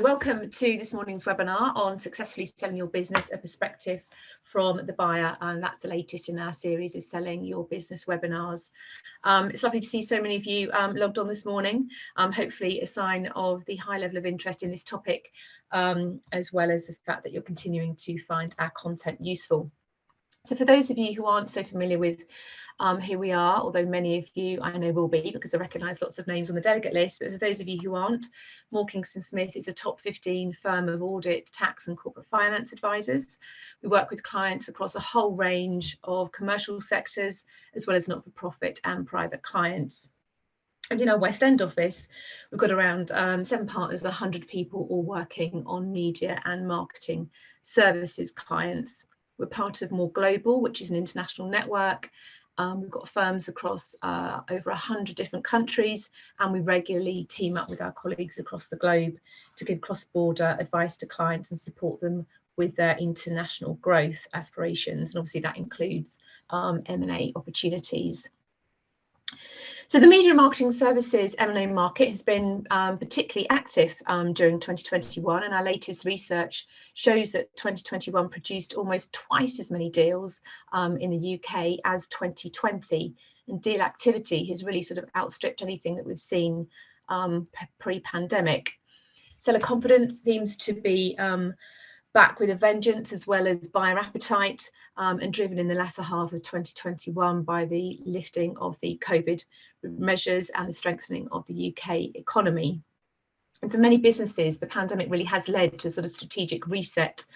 Welcome to this morning's webinar on successfully selling your business, a perspective from the buyer, and that's the latest in our series of selling your business webinars. It's lovely to see so many of you logged on this morning, hopefully a sign of the high level of interest in this topic, as well as the fact that you're continuing to find our content useful. So for those of you who aren't so familiar with who we are, although many of you I know will be because I recognise lots of names on the delegate list, but for those of you who aren't, Kingston Smith is a top 15 firm of audit, tax and corporate finance advisors. We work with clients across a whole range of commercial sectors, as well as not-for-profit and private clients. And in our West End office, we've got around 7 partners, 100 people all working on media and marketing services clients. We're part of More Global, which is an international network. We've got firms across over 100 different countries, and we regularly team up with our colleagues across the globe to give cross-border advice to clients and support them with their international growth aspirations. And obviously that includes M&A opportunities. So the media and marketing services M&A market has been particularly active during 2021, and our latest research shows that 2021 produced almost twice as many deals in the UK as 2020, and deal activity has really sort of outstripped anything that we've seen pre-pandemic. Seller confidence seems to be back with a vengeance, as well as buyer appetite, and driven in the latter half of 2021 by the lifting of the COVID measures and the strengthening of the UK economy. And for many businesses, the pandemic really has led to a sort of strategic reset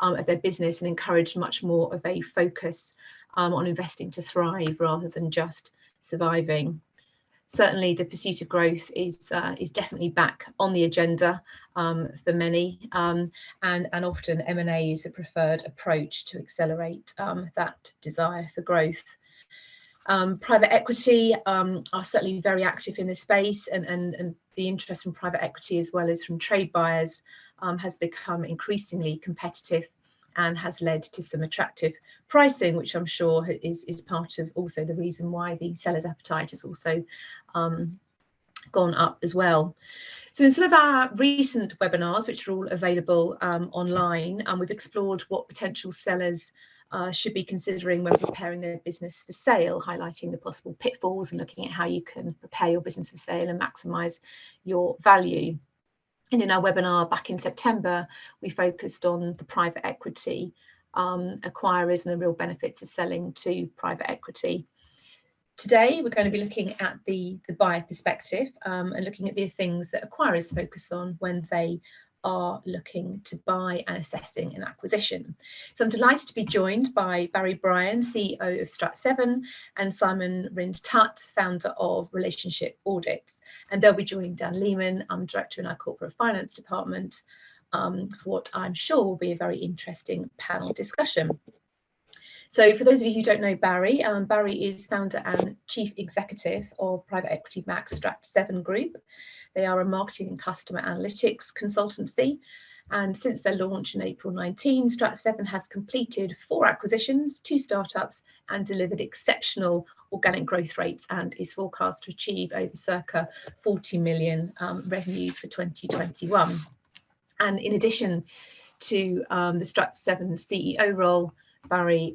of their business and encouraged much more of a focus on investing to thrive rather than just surviving. Certainly the pursuit of growth is definitely back on the agenda for many, and often M&A is a preferred approach to accelerate that desire for growth. Private equity are certainly very active in this space, and the interest from private equity as well as from trade buyers has become increasingly competitive and has led to some attractive pricing, which I'm sure is part of also the reason why the seller's appetite has also gone up as well. So in some of our recent webinars, which are all available online, we've explored what potential sellers should be considering when preparing their business for sale, highlighting the possible pitfalls and looking at how you can prepare your business for sale and maximise your value. And in our webinar back in September, we focused on the private equity acquirers and the real benefits of selling to private equity. Today, we're going to be looking at the buyer perspective and looking at the things that acquirers focus on when they are looking to buy and assessing an acquisition. So I'm delighted to be joined by Barrie Brien, CEO of STRAT7, and Simon Rhind-Tutt, founder of Relationship Audits. And they'll be joining Dan Lehman, Director in our Corporate Finance Department, for what I'm sure will be a very interesting panel discussion. So for those of you who don't know Barrie, Barrie is founder and chief executive of private equity backed STRAT7 Group. They are a marketing and customer analytics consultancy. And since their launch in April 19, STRAT7 has completed 4 acquisitions, 2 startups, and delivered exceptional organic growth rates, and is forecast to achieve over circa 40 million revenues for 2021. And in addition to the STRAT7 CEO role, Barrie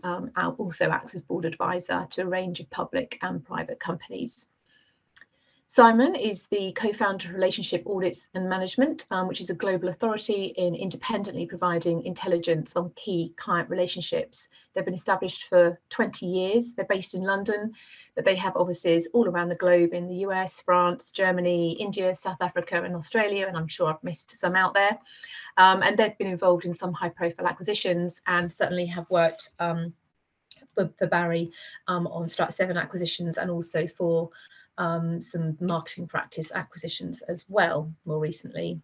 also acts as board advisor to a range of public and private companies. Simon is the co-founder of Relationship Audits and Management, which is a global authority in independently providing intelligence on key client relationships. They've been established for 20 years. They're based in London, but they have offices all around the globe in the US, France, Germany, India, South Africa, and Australia, and I'm sure I've missed some out there. And they've been involved in some high-profile acquisitions and certainly have worked for Barrie on STRAT7 acquisitions and also for some marketing practice acquisitions as well more recently.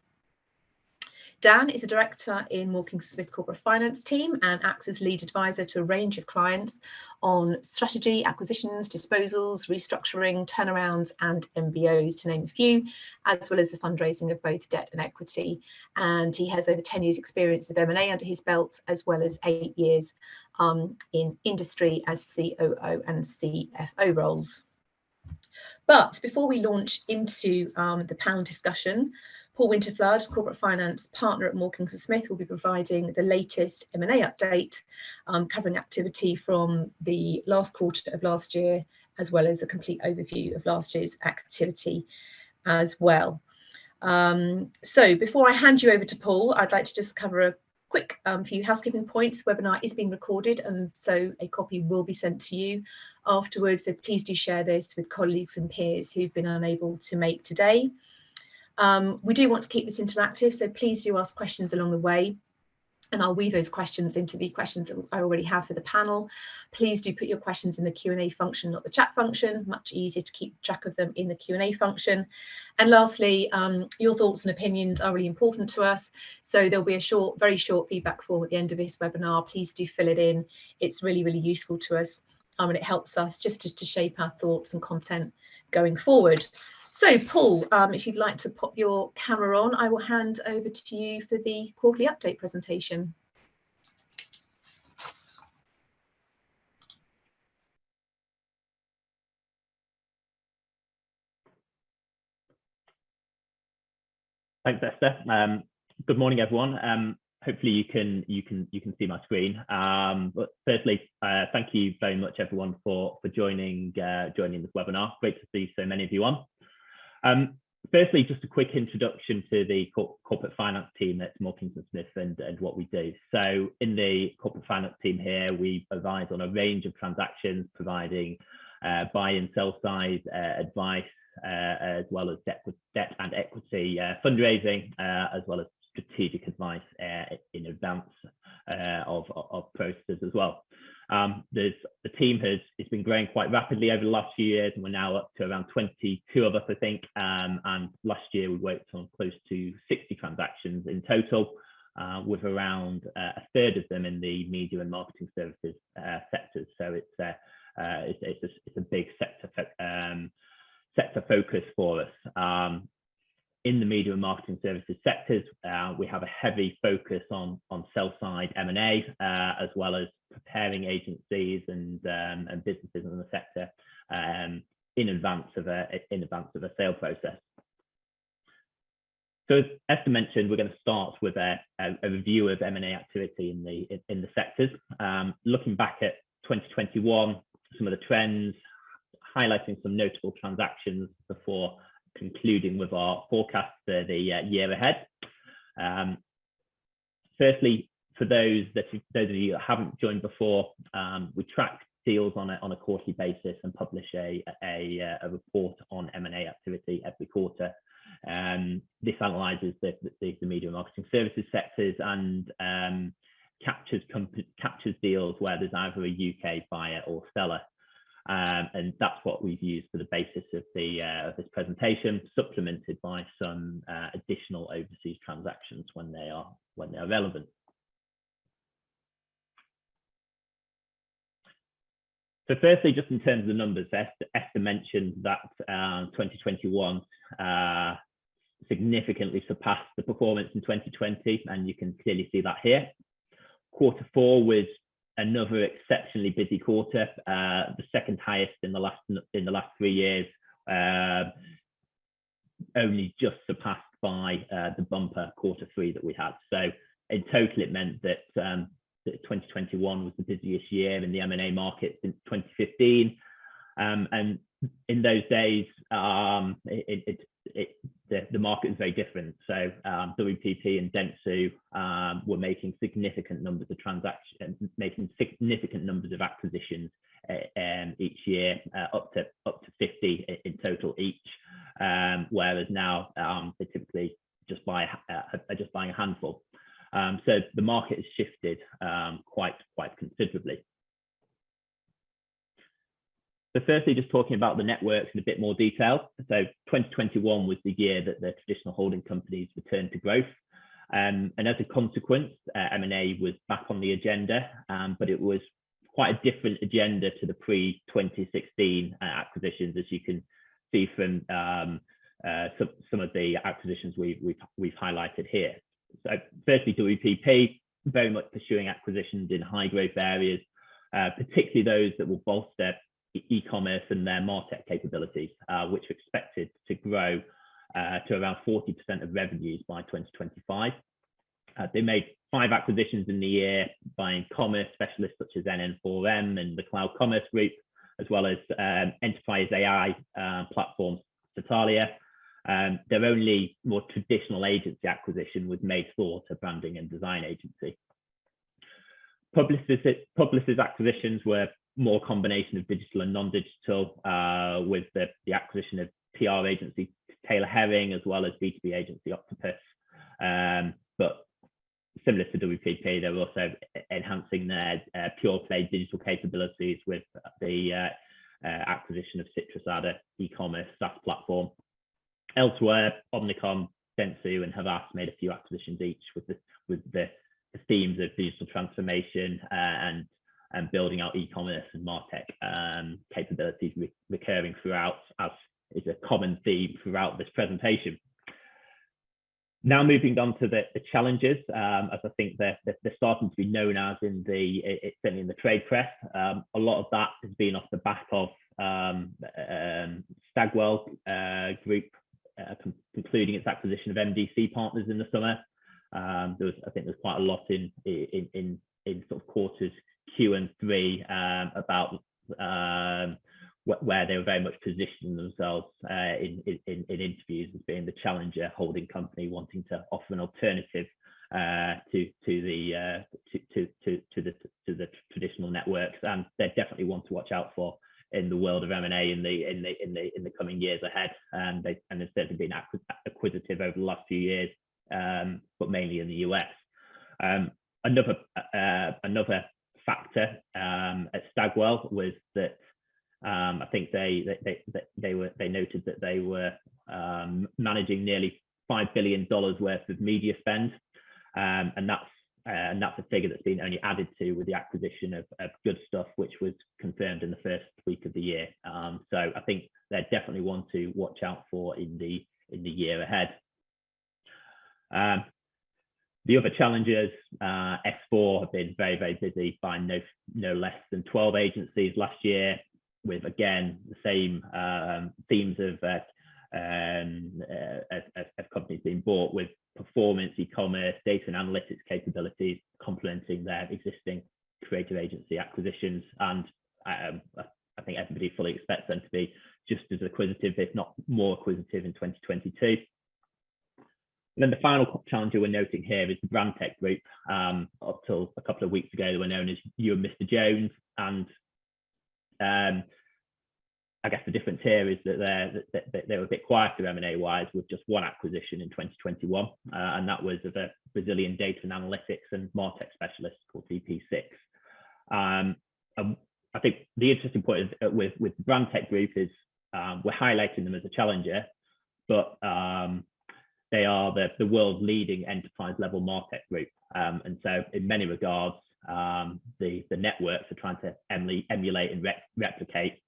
Dan is a director in Kingston Smith corporate finance team and acts as lead advisor to a range of clients on strategy, acquisitions, disposals, restructuring, turnarounds and MBOs, to name a few, as well as the fundraising of both debt and equity. And he has over 10 years experience of M&A under his belt, as well as 8 years in industry as COO and CFO roles. But before we launch into the panel discussion, Paul Winterflood, Corporate Finance Partner at Kingston Smith, will be providing the latest M&A update, covering activity from the last quarter of last year, as well as a complete overview of last year's activity as well. So before I hand you over to Paul, I'd like to just cover a quick few housekeeping points. The webinar is being recorded, and so a copy will be sent to you afterwards. So please do share this with colleagues and peers who've been unable to make today. We do want to keep this interactive, so please do ask questions along the way, and I'll weave those questions into the questions that I already have for the panel. Please do put your questions in the Q&A function, not the chat function. Much easier to keep track of them in the Q&A function. And lastly, your thoughts and opinions are really important to us. So there'll be a very short feedback form at the end of this webinar. Please do fill it in. It's really, really useful to us, and it helps us just to shape our thoughts and content going forward. So Paul, if you'd like to pop your camera on, I will hand over to you for the quarterly update presentation. Thanks, Esther. Good morning, everyone. Hopefully you can see my screen. But firstly, thank you very much, everyone, for joining this webinar. Great to see so many of you on. Firstly, just a quick introduction to the corporate finance team at Kingston Smith and what we do. So in the corporate finance team here, we advise on a range of transactions, providing buy and sell side advice, as well as debt and equity fundraising, as well as strategic advice in advance of processes as well. The team has been growing quite rapidly over the last few years, and we're now up to around 22 of us, I think. And last year we worked on close to 60 transactions in total, with around a third of them in the media and marketing services sectors. So it's a big sector focus for us. In the media and marketing services sectors, we have a heavy focus on sell-side M&A, as well as preparing agencies and businesses in the sector in advance of a sale process. So as Esther mentioned, we're going to start with a review of M&A activity in the sectors, looking back at 2021, some of the trends, highlighting some notable transactions before concluding with our forecast for the year ahead. Firstly, for those of you that haven't joined before, we track deals on a quarterly basis and publish a report on M&A activity every quarter. This analyzes the media and marketing services sectors and captures deals where there's either a UK buyer or seller. And that's what we've used for the basis of this presentation, supplemented by some additional overseas transactions when they are relevant. So firstly, just in terms of the numbers, Esther mentioned that 2021 significantly surpassed the performance in 2020, and you can clearly see that here. Quarter 4 was another exceptionally busy quarter, the second highest in the last 3 years, only just surpassed by the bumper quarter 3 that we had. So in total, it meant that 2021 was the busiest year in the M&A market since 2015, and in those days, the market is very different. So WPP and Dentsu were making significant numbers of transactions, making significant numbers of acquisitions each year, up to 50 in total each. Whereas now they typically just buying a handful. So the market has shifted quite considerably. So firstly, just talking about the networks in a bit more detail. So 2021 was the year that the traditional holding companies returned to growth. And as a consequence, M&A was back on the agenda, but it was quite a different agenda to the pre-2016 acquisitions, as you can see from some of the acquisitions we've highlighted here. So firstly, WPP, very much pursuing acquisitions in high growth areas, particularly those that will bolster e-commerce and their MarTech capabilities, which are expected to grow to around 40% of revenues by 2025. They made 5 acquisitions in the year, buying commerce specialists such as NN4M and the Cloud Commerce Group, as well as enterprise AI platforms, Satalia. Their only more traditional agency acquisition was Made Thought, a branding and design agency. Publicis acquisitions were more combination of digital and non-digital, with the acquisition of PR agency Taylor Herring, as well as B2B agency Octopus. But similar to WPP, they're also enhancing their pure play digital capabilities with the acquisition of CitrusAdder e-commerce SaaS platform. Elsewhere, Omnicom, Dentsu, and Havas made a few acquisitions each, with the themes of digital transformation and building out e-commerce and MarTech capabilities recurring throughout, as is a common theme throughout this presentation. Now moving on to the challenges, as I think they're starting to be known as certainly in the trade press. A lot of that has been off the back of Stagwell Group concluding its acquisition of MDC Partners in the summer. I think there's quite a lot in sort of quarters Q and 3 about where they were very much positioning themselves in interviews as being the challenger holding company, wanting to offer an alternative to the traditional networks, and they're definitely one to watch out for in the world of M&A in the coming years ahead. And they've certainly been acquisitive over the last few years, but mainly in the US. Another factor at Stagwell was that I think they noted that they were managing nearly $5 billion worth of media spend, and that's a figure that's been only added to with the acquisition of Good Stuff, which was confirmed in the first week of the year. So I think they're definitely one to watch out for in the year ahead. The other challengers, S4 have been very, very busy, by no less than 12 agencies last year, with again the same themes of companies being bought, with performance, e-commerce, data and analytics capabilities complementing their existing creative agency acquisitions. And I think everybody fully expects them to be just as acquisitive, if not more acquisitive, in 2022. And then the final challenger we're noting here is the Brandtech Group. Up till a couple of weeks ago, they were known as You and Mr. Jones, and I guess the difference here is that they were a bit quieter M&A wise, with just one acquisition in 2021, and that was of a Brazilian data and analytics and MarTech specialist called VP6. I think the interesting point with the Brandtech Group is we're highlighting them as a challenger, but they are the world's leading enterprise level MarTech group, and so in many regards the networks are trying to emulate and replicate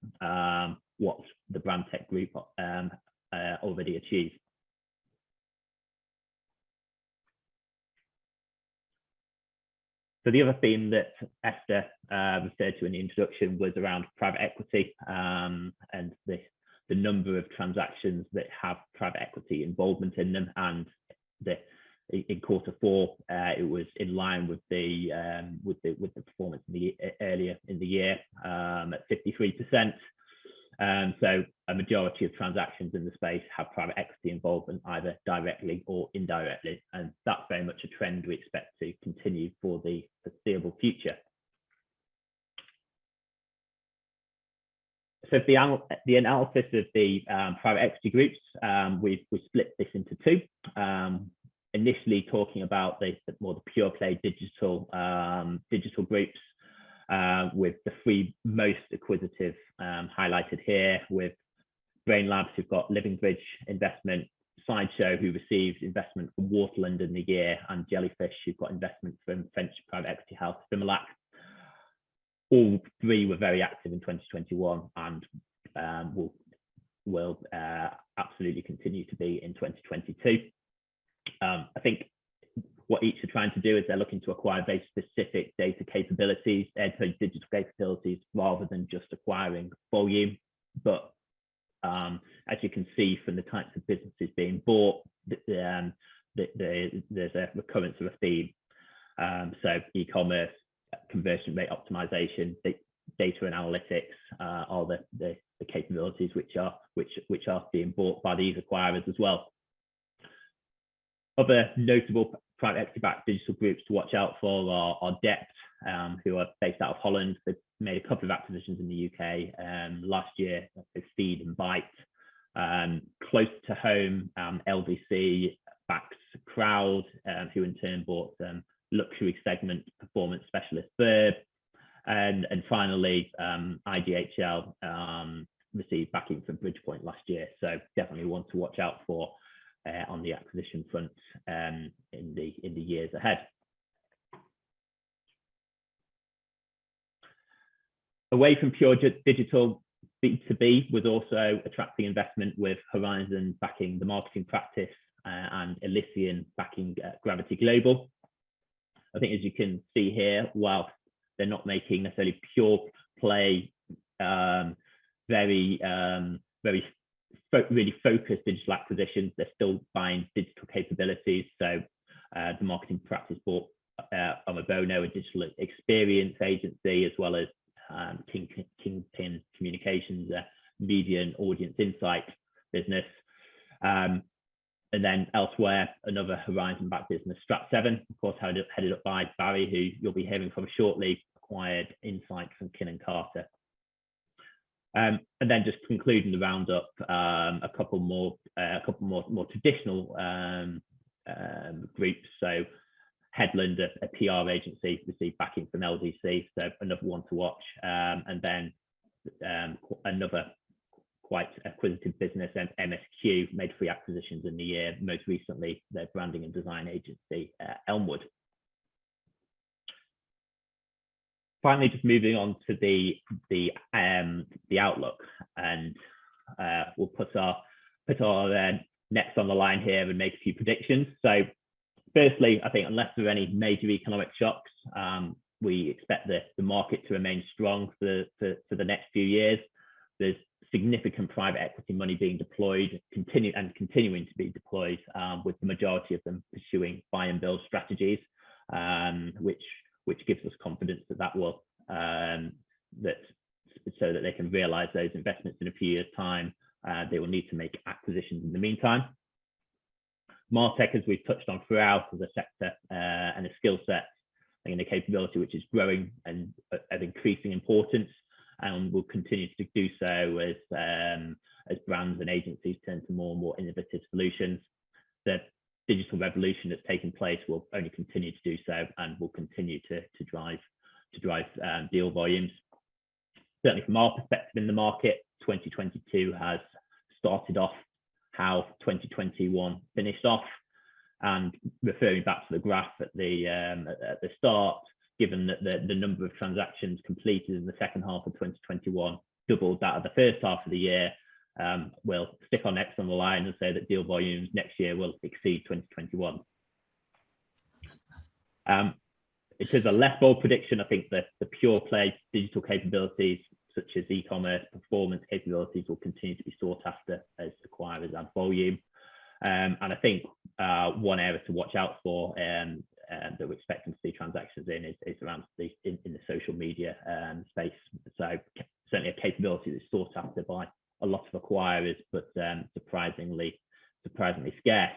what the Brandtech Group already achieved. So the other theme that Esther referred to in the introduction was around private equity, and the number of transactions that have private equity involvement in them. And in quarter 4, it was in line with the performance earlier in the year at 53%. So a majority of transactions in the space have private equity involvement, either directly or indirectly, and that's very much a trend we expect to continue for the foreseeable future. So the analysis of the private equity groups, we split this into 2. Initially talking about the pure play digital groups, with the 3 most acquisitive highlighted here, with Brain Labs, who've got Living Bridge investment, Sideshow, who received investment from Waterland in the year, and Jellyfish, who've got investment from French private equity house Similac. All 3 were very active in 2021 and will absolutely continue to be in 2022. I think what each are trying to do is they're looking to acquire very specific data capabilities, digital capabilities, rather than just acquiring volume. But as you can see from the types of businesses being bought, there's a recurrence of a theme. So e-commerce, conversion rate optimization, data and analytics are the capabilities which are being bought by these acquirers as well. Other notable private equity-backed digital groups to watch out for are Dept, who are based out of Holland. They've made a couple of acquisitions in the UK last year, Feed and Bite. Close to home, LDC backs Crowd, who in turn bought luxury segment performance specialist Verb. And finally, IDHL received backing from Bridgepoint last year. So definitely one to watch out for on the acquisition front in the years ahead. Away from pure digital, B2B was also attracting investment, with Horizon backing the marketing practice and Elysian backing Gravity Global. I think, as you can see here, whilst they're not making necessarily pure play, really focused digital acquisitions, they're still buying digital capabilities. So the marketing practice bought Omobono, a digital experience agency, as well as Kingpin Communications, media and audience insight business. And then elsewhere, another Horizon-backed business, STRAT7, of course, headed up by Barrie, who you'll be hearing from shortly, acquired Insight from Kin + Carter. And then just concluding the roundup, a couple more traditional groups. So Headland, a PR agency, received backing from LDC, so another one to watch. And then another quite acquisitive business, MSQ, made 3 acquisitions in the year, most recently their branding and design agency, Elmwood. Finally, just moving on to the outlook, and we'll put our necks on the line here and make a few predictions. So firstly, I think unless there are any major economic shocks, we expect the market to remain strong for the next few years. There's significant private equity money being deployed, continuing to be deployed, with the majority of them pursuing buy and build strategies, which gives us confidence that will so that they can realize those investments in a few years' time. They will need to make acquisitions in the meantime. Martech, as we've touched on throughout, as a sector and a skill set and a capability which is growing and of increasing importance, and will continue to do so as brands and agencies turn to more and more innovative solutions. The digital revolution that's taking place will only continue to do so, and will continue to drive deal volumes. Certainly from our perspective in the market, 2022 has started off how 2021 finished off. And referring back to the graph at the start, given that the number of transactions completed in the second half of 2021 doubled that of the first half of the year, we'll stick our necks on the line and say that deal volumes next year will exceed 2021. It is a less bold prediction. I think that the pure play digital capabilities, such as e-commerce performance capabilities, will continue to be sought after as acquirers add volume. And I think one area to watch out for that we're expecting to see transactions in is around in the social media space. So certainly a capability that's sought after by a lot of acquirers, but surprisingly scarce.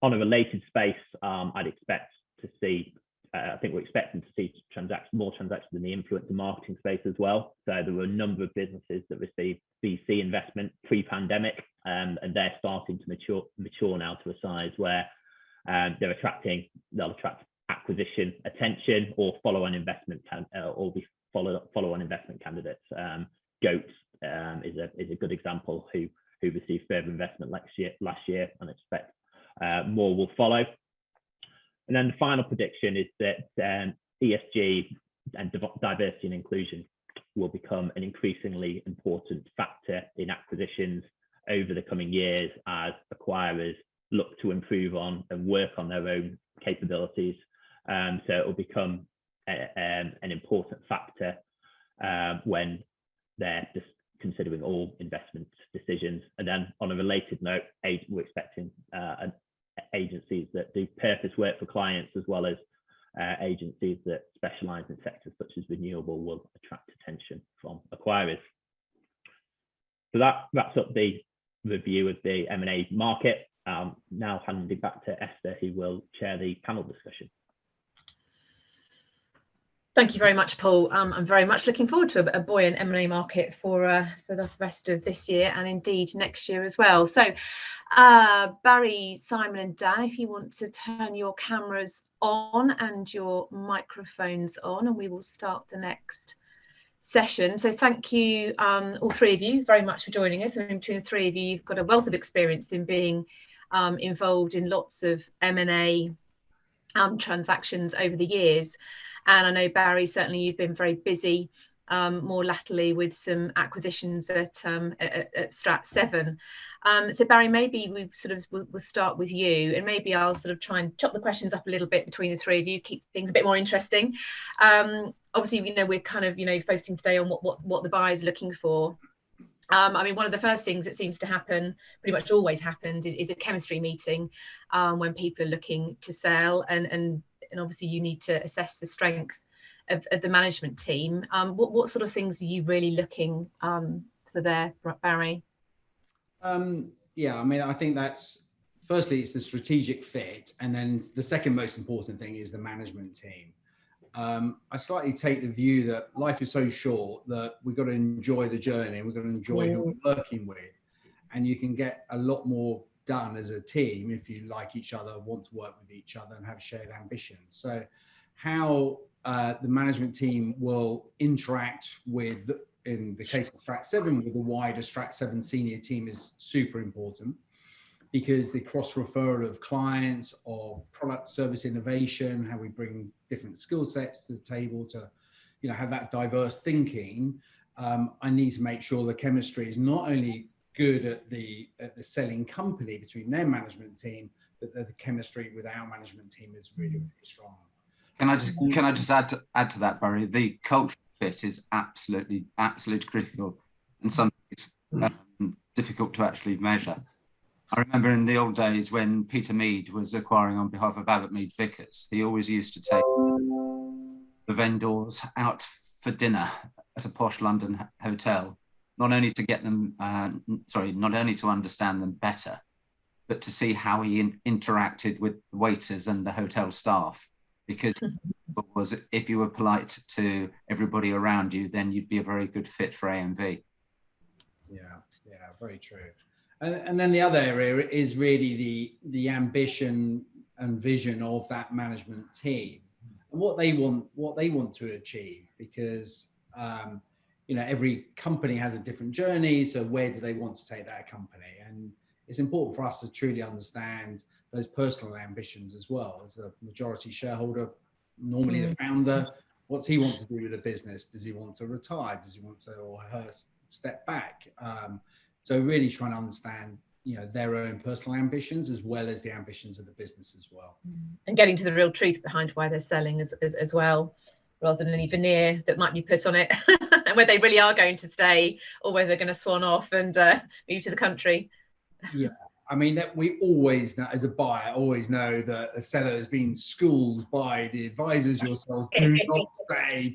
On a related space, I'd expect to see, I think we're expecting to see more transactions in the influencer marketing space as well. So there were a number of businesses that received VC investment pre-pandemic, and they're starting to mature now to a size where they'll attract acquisition attention or follow-on investment follow-on investment candidates. Goat is a good example who received further investment last year, and expect more will follow. And then the final prediction is that ESG and diversity and inclusion will become an increasingly important factor in acquisitions over the coming years, as acquirers look to improve on and work on their own capabilities. So it will become an important factor when they're just considering all investment decisions. And then on a related note, we're expecting agencies that do purpose work for clients, as well as agencies that specialise in sectors such as renewable, will attract attention from acquirers. So that wraps up the review of the M&A market. Now handing back to Esther, who will chair the panel discussion. Thank you very much, Paul. I'm very much looking forward to a buoyant M&A market for the rest of this year, and indeed next year as well. So Barrie, Simon and Dan, if you want to turn your cameras on and your microphones on, and we will start the next session. So thank you, all three of you, very much for joining us. And between the three of you, you've got a wealth of experience in being involved in lots of M&A transactions over the years. And I know, Barrie, certainly you've been very busy more latterly with some acquisitions at STRAT7. So Barrie, maybe we'll start with you, and maybe I'll sort of try and chop the questions up a little bit between the three of you, keep things a bit more interesting. Obviously, we're kind of focusing today on what the buyer's looking for. I mean, one of the first things that seems to happen, pretty much always happens, is a chemistry meeting when people are looking to sell, and obviously you need to assess the strength of the management team. What sort of things are you really looking for there, Barrie? Yeah, I mean, I think that's, firstly, it's the strategic fit, and then the second most important thing is the management team. I slightly take the view that life is so short that we've got to enjoy the journey, we've got to enjoy who we're working with, and you can get a lot more done as a team if you like each other, want to work with each other, and have shared ambitions. So how the management team will interact with, in the case of STRAT7, with the wider STRAT7 senior team is super important, because the cross-referral of clients, of product service innovation, how we bring different skill sets to the table to have that diverse thinking. I need to make sure the chemistry is not only good at the selling company between their management team, but that the chemistry with our management team is really, really strong. Can I just add to that, Barrie? The cultural fit is absolutely critical, and something difficult to actually measure. I remember in the old days when Peter Mead was acquiring on behalf of Abbott Mead Vickers, he always used to take the vendors out for dinner at a posh London hotel, not only to get them, not only to understand them better, but to see how he interacted with the waiters and the hotel staff. Because if you were polite to everybody around you, then you'd be a very good fit for AMV. Yeah, very true. And then the other area is really the ambition and vision of that management team, and what they want to achieve, because every company has a different journey. So where do they want to take that company? And it's important for us to truly understand those personal ambitions as well. As a majority shareholder, normally the founder, what's he want to do with the business? Does he want to retire? Does he want to, or her, step back? So really trying to understand, their own personal ambitions as well as the ambitions of the business as well. And getting to the real truth behind why they're selling as well, rather than any veneer that might be put on it, and whether they really are going to stay or whether they're going to swan off and move to the country. Yeah. I mean, that we always know, as a buyer, always know that a seller has been schooled by the advisors yourself. Do not say.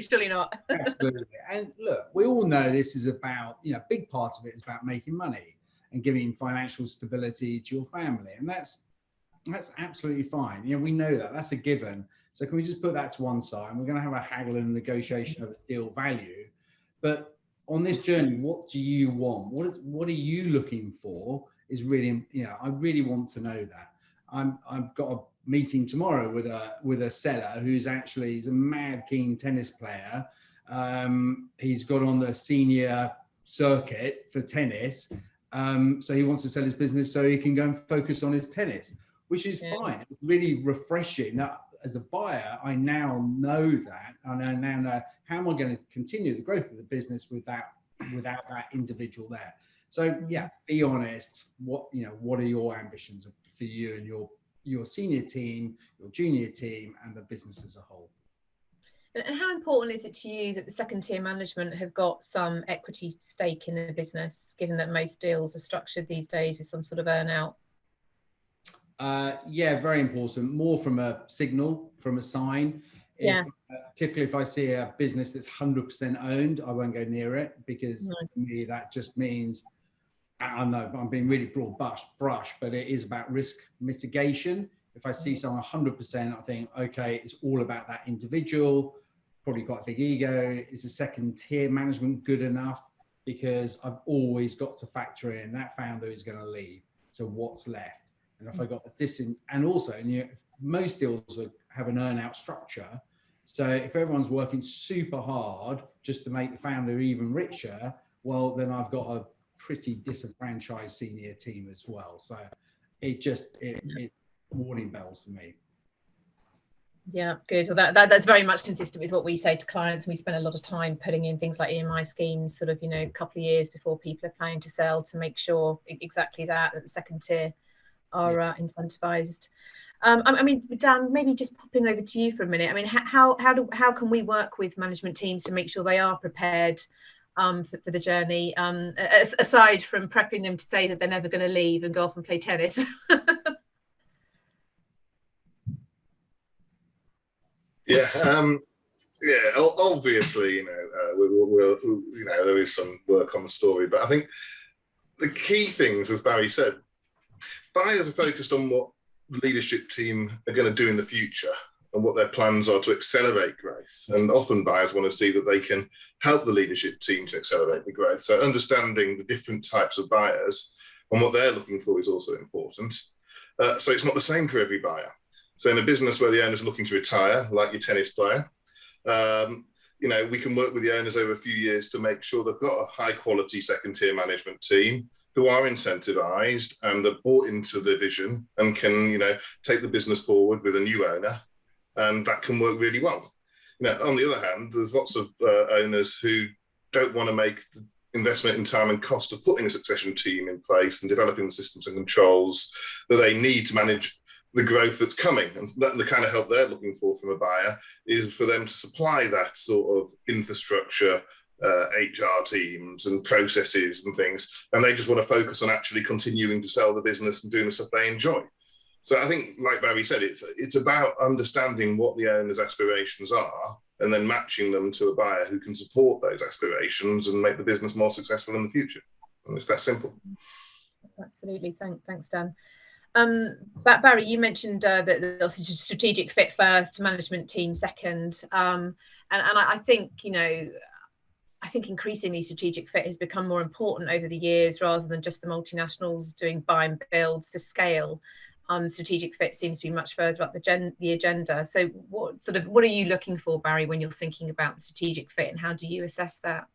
Surely not. Absolutely. And look, we all know this is about, big part of it is about making money and giving financial stability to your family. And that's absolutely fine. We know that. That's a given. So can we just put that to one side? And we're going to have a haggle and negotiation of a deal value. But on this journey, what do you want? What are you looking for? Is really, I really want to know that. I've got a meeting tomorrow with a seller he's a mad keen tennis player. He's got on the senior circuit for tennis. So he wants to sell his business so he can go and focus on his tennis, which is fine. It's really refreshing that as a buyer, I now know that, and I now know how am I going to continue the growth of the business without that individual there. So yeah, be honest. What are your ambitions for you and your senior team, your junior team, and the business as a whole? And how important is it to you that the second tier management have got some equity stake in the business, given that most deals are structured these days with some sort of earn-out? Yeah, very important. More from a signal, from a sign. Typically, if I see a business that's 100% owned, I won't go near it, because for me that just means, I know I'm being really broad brush, but it is about risk mitigation. If I see someone 100%, I think, okay, it's all about that individual, probably got a big ego. Is the second tier management good enough? Because I've always got to factor in that founder is going to leave. So what's left? And if I got this in, and also, most deals have an earn-out structure. So if everyone's working super hard just to make the founder even richer, well, then I've got a pretty disenfranchised senior team as well. So it warning bells for me. Yeah, good. Well, that's very much consistent with what we say to clients. We spend a lot of time putting in things like EMI schemes, sort of, a couple of years before people are planning to sell, to make sure exactly that the second tier are incentivized. I mean, Dan, maybe just popping over to you for a minute. I mean, how can we work with management teams to make sure they are prepared for the journey, aside from prepping them to say that they're never going to leave and go off and play tennis? Obviously, there is some work on the story, but I think the key things, as Barry said, buyers are focused on what the leadership team are going to do in the future and what their plans are to accelerate growth. And often buyers want to see that they can help the leadership team to accelerate the growth. So understanding the different types of buyers and what they're looking for is also important. So it's not the same for every buyer. So in a business where the owner's looking to retire, like your tennis player, we can work with the owners over a few years to make sure they've got a high quality second tier management team who are incentivized and are bought into the vision and can, take the business forward with a new owner, and that can work really well. On the other hand, there's lots of owners who don't want to make the investment in time and cost of putting a succession team in place and developing the systems and controls that they need to manage the growth that's coming. And the kind of help they're looking for from a buyer is for them to supply that sort of infrastructure, HR teams and processes and things, and they just want to focus on actually continuing to sell the business and doing the stuff they enjoy. So I think, like Barry said, it's about understanding what the owner's aspirations are and then matching them to a buyer who can support those aspirations and make the business more successful in the future. And it's that simple. Absolutely. Thanks, Dan. Barry, you mentioned that strategic fit first, management team second, and I think I think increasingly strategic fit has become more important over the years, rather than just the multinationals doing buy and builds to scale. Strategic fit seems to be much further up the agenda. So what are you looking for, Barry, when you're thinking about strategic fit, and how do you assess that?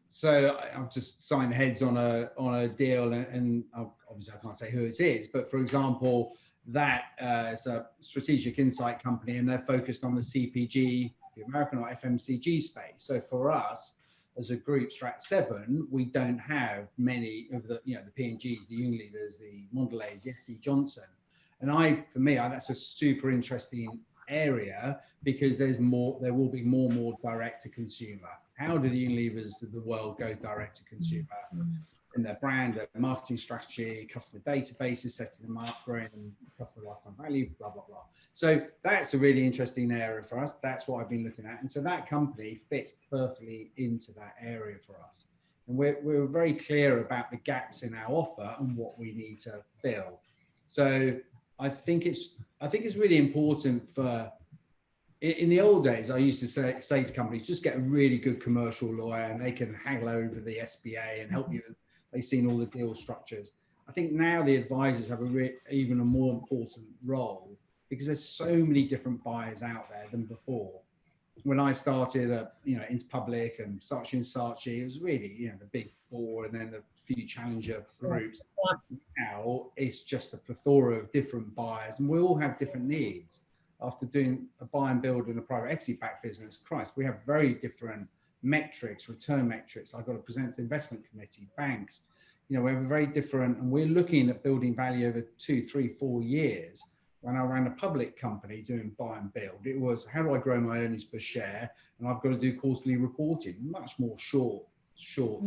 So I've just signed heads on a deal, and obviously I can't say who it is, but for example, that is a strategic insight company, and they're focused on the CPG, the American or FMCG space. So for us as a group, STRAT7, we don't have many of the the P&Gs, the Unilevers, the Mondelez, the SC Johnson, and for me that's a super interesting area, because there will be more direct to consumer. How do the Unilevers of the world go direct to consumer in their brand, their marketing strategy, customer databases, setting them up, growing customer lifetime value, blah, blah, blah. So that's a really interesting area for us. That's what I've been looking at. And so that company fits perfectly into that area for us. And we're very clear about the gaps in our offer and what we need to fill. So I think it's really important in the old days, I used to say to companies, just get a really good commercial lawyer and they can haggle over the SBA and help you. They've seen all the deal structures. I think now the advisors have even a more important role, because there's so many different buyers out there than before. When I started, Interpublic and Saatchi & Saatchi, it was really, the big four and then a few challenger groups. Now it's just a plethora of different buyers, and we all have different needs. After doing a buy and build in a private equity backed business, we have very different metrics, return metrics. I've got to present to the investment committee, banks. We have a very different, and we're looking at building value over 2, 3, 4 years. when I ran a public company doing buy and build, it was how do I grow my earnings per share? And I've got to do quarterly reporting, much more short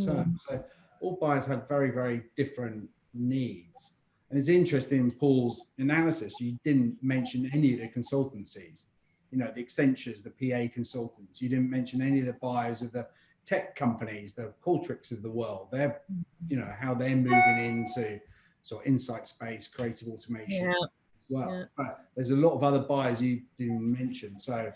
term. So all buyers have very, very different needs. And it's interesting in Paul's analysis, you didn't mention any of the consultancies, you know, the Accentures, the PA consultants. You didn't mention any of the buyers of the tech companies, the Qualtrics of the world. They're, you know, how they're moving into sort of insight space, creative automation as well. So there's a lot of other buyers you didn't mention. So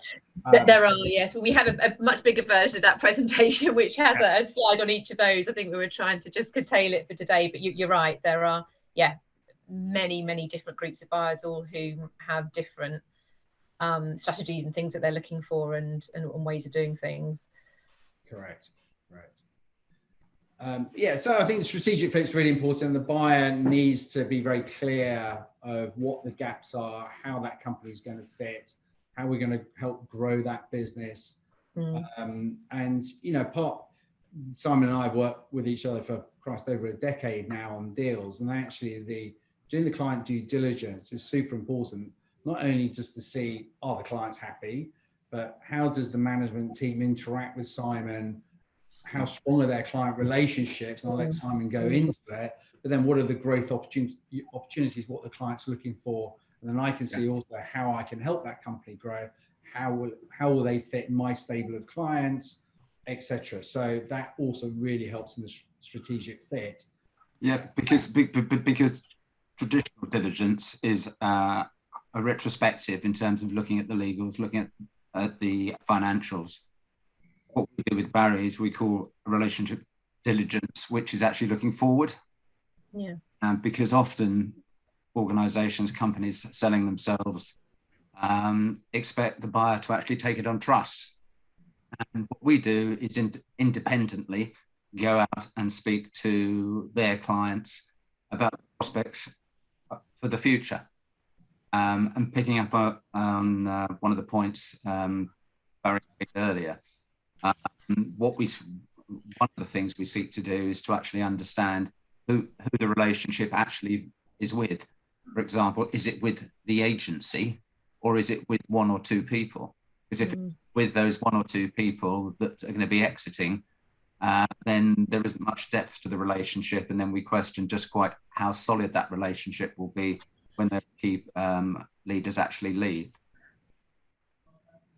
there are, yes. Well, we have a much bigger version of that presentation, which has a slide on each of those. I think we were trying to just curtail it for today, but you're right. There are, many different groups of buyers, all who have different strategies and things that they're looking for and ways of doing things. Correct. So I think the strategic fit is really important. The buyer needs to be very clear of what the gaps are, how that company is going to fit, how we're going to help grow that business. And, you know, Simon and I have worked with each other for over a decade now on deals, and actually doing the client due diligence is super important, not only just to see are the clients happy, but how does the management team interact with Simon, how strong are their client relationships, and I'll let Simon go into it, but then what are the growth opportunities, what the client's looking for, and then I can see also how I can help that company grow, how will they fit in my stable of clients, etc. So that also really helps in the strategic fit. Yeah, because traditional diligence is a retrospective in terms of looking at the legals, looking at the financials. What we do with Barrie is we call relationship diligence, which is actually looking forward. Yeah. Because often organisations, companies selling themselves expect the buyer to actually take it on trust. And what we do is independently go out and speak to their clients about prospects for the future. And picking up on one of the points Barrie made earlier, one of the things we seek to do is to actually understand who the relationship actually is with. For example, is it with the agency or is it with one or two people? Because if it's with those one or two people that are going to be exiting, then there isn't much depth to the relationship, and then we question just quite how solid that relationship will be when the key leaders actually leave.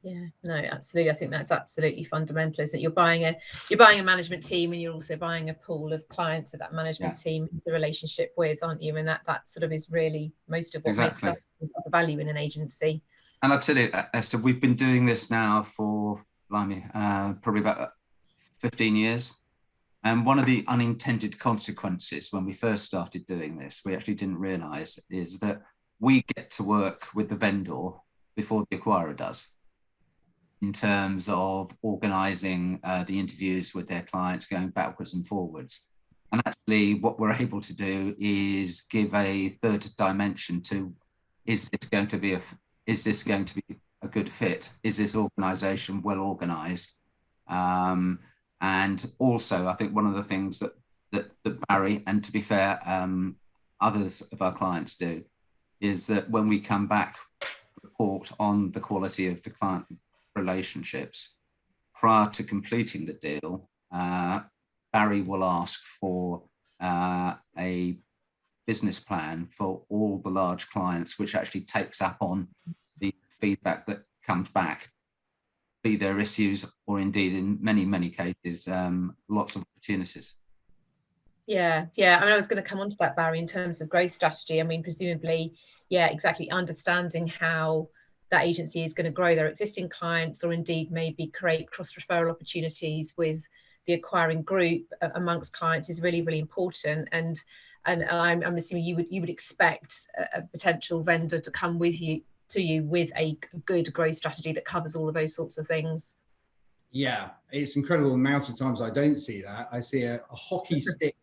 Yeah, no, absolutely. I think that's absolutely fundamental, isn't it? You're buying a management team, and you're also buying a pool of clients that management team has a relationship with, aren't you? And that sort of is really most of what makes up the value in an agency. And I'll tell you, Esther, we've been doing this now for probably about 15 years. And one of the unintended consequences when we first started doing this, we actually didn't realise, is that we get to work with the vendor before the acquirer does, in terms of organising the interviews with their clients, going backwards and forwards. And actually what we're able to do is give a third dimension to, is this going to be a good fit? Is this organisation well organised? And also, I think one of the things that Barrie, and to be fair, others of our clients do, is that when we come back, report on the quality of the client relationships, prior to completing the deal, Barrie will ask for a business plan for all the large clients, which actually takes up on the feedback that comes back, be there issues or indeed in many cases lots of opportunities. Yeah, I mean, I was going to come on to that, Barrie, in terms of growth strategy. I mean, presumably, exactly, understanding how that agency is going to grow their existing clients, or indeed maybe create cross-referral opportunities with the acquiring group amongst clients, is really, really important. And I'm assuming you would expect a potential vendor to come with you with a good growth strategy that covers all of those sorts of things. Yeah, it's incredible the amount of times I don't see that. I see a hockey stick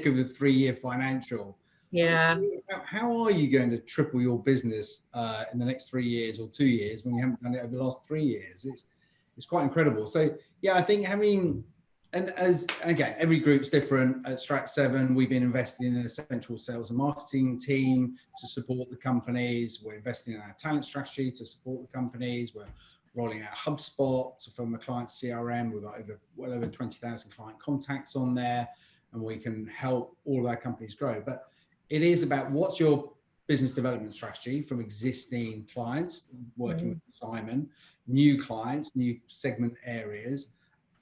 of the 3-year financial. Yeah. How are you going to triple your business in the next 3 years or 2 years when you haven't done it over the last 3 years? It's quite incredible. So yeah, I think having And as again, every group's different. At STRAT7, we've been investing in a central sales and marketing team to support the companies. We're investing in our talent strategy to support the companies. We're rolling out HubSpot from a client CRM. We've got well over 20,000 client contacts on there, and we can help all of our companies grow. But it is about what's your business development strategy from existing clients, working with Simon, new clients, new segment areas,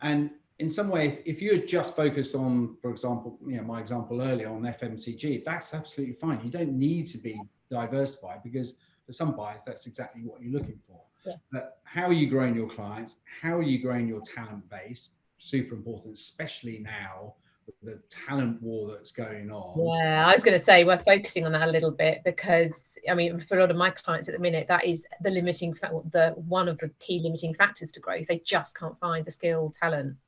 and in some way, if you're just focused on, for example, my example earlier on FMCG, that's absolutely fine. You don't need to be diversified, because for some buyers, that's exactly what you're looking for. Yeah. But how are you growing your clients? How are you growing your talent base? Super important, especially now with the talent war that's going on. Yeah, I was going to say worth focusing on that a little bit, because I mean, for a lot of my clients at the minute, that is the limiting, one of the key limiting factors to growth. They just can't find the skilled talent.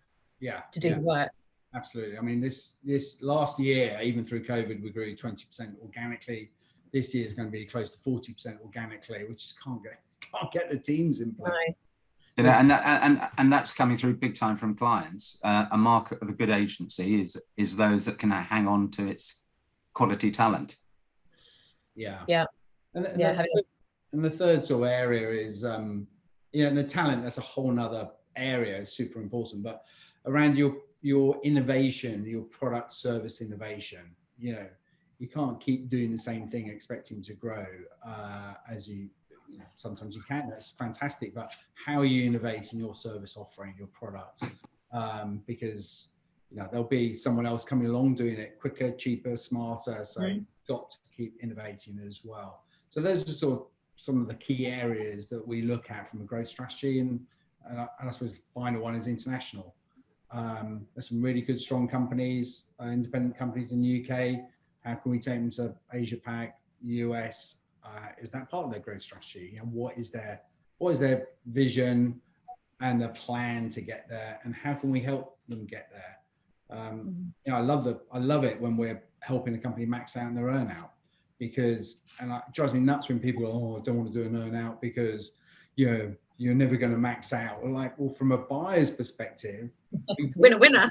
To do the work. Absolutely. I mean, this last year, even through COVID, we grew 20% organically. This year is going to be close to 40% organically. We just can't get the teams in place. No. And that's coming through big time from clients. A mark of a good agency is those that can hang on to its quality talent. And the third sort of area is the talent. That's a whole nother area. It's super important, but around your innovation, your product service innovation, you can't keep doing the same thing expecting to grow as sometimes you can. That's fantastic, but how are you innovating your service offering, your product? Because there'll be someone else coming along doing it quicker, cheaper, smarter. So you've got to keep innovating as well. So those are sort of some of the key areas that we look at from a growth strategy. And I suppose the final one is international. There's some really good, strong companies, independent companies in the UK. How can we take them to Asia Pac, US? Is that part of their growth strategy? What is their vision and the plan to get there, and how can we help them get there? I love it when we're helping a company max out their earn out, because it drives me nuts when people go, I don't want to do an earn out because you're never going to max out. Well, from a buyer's perspective, it's winner.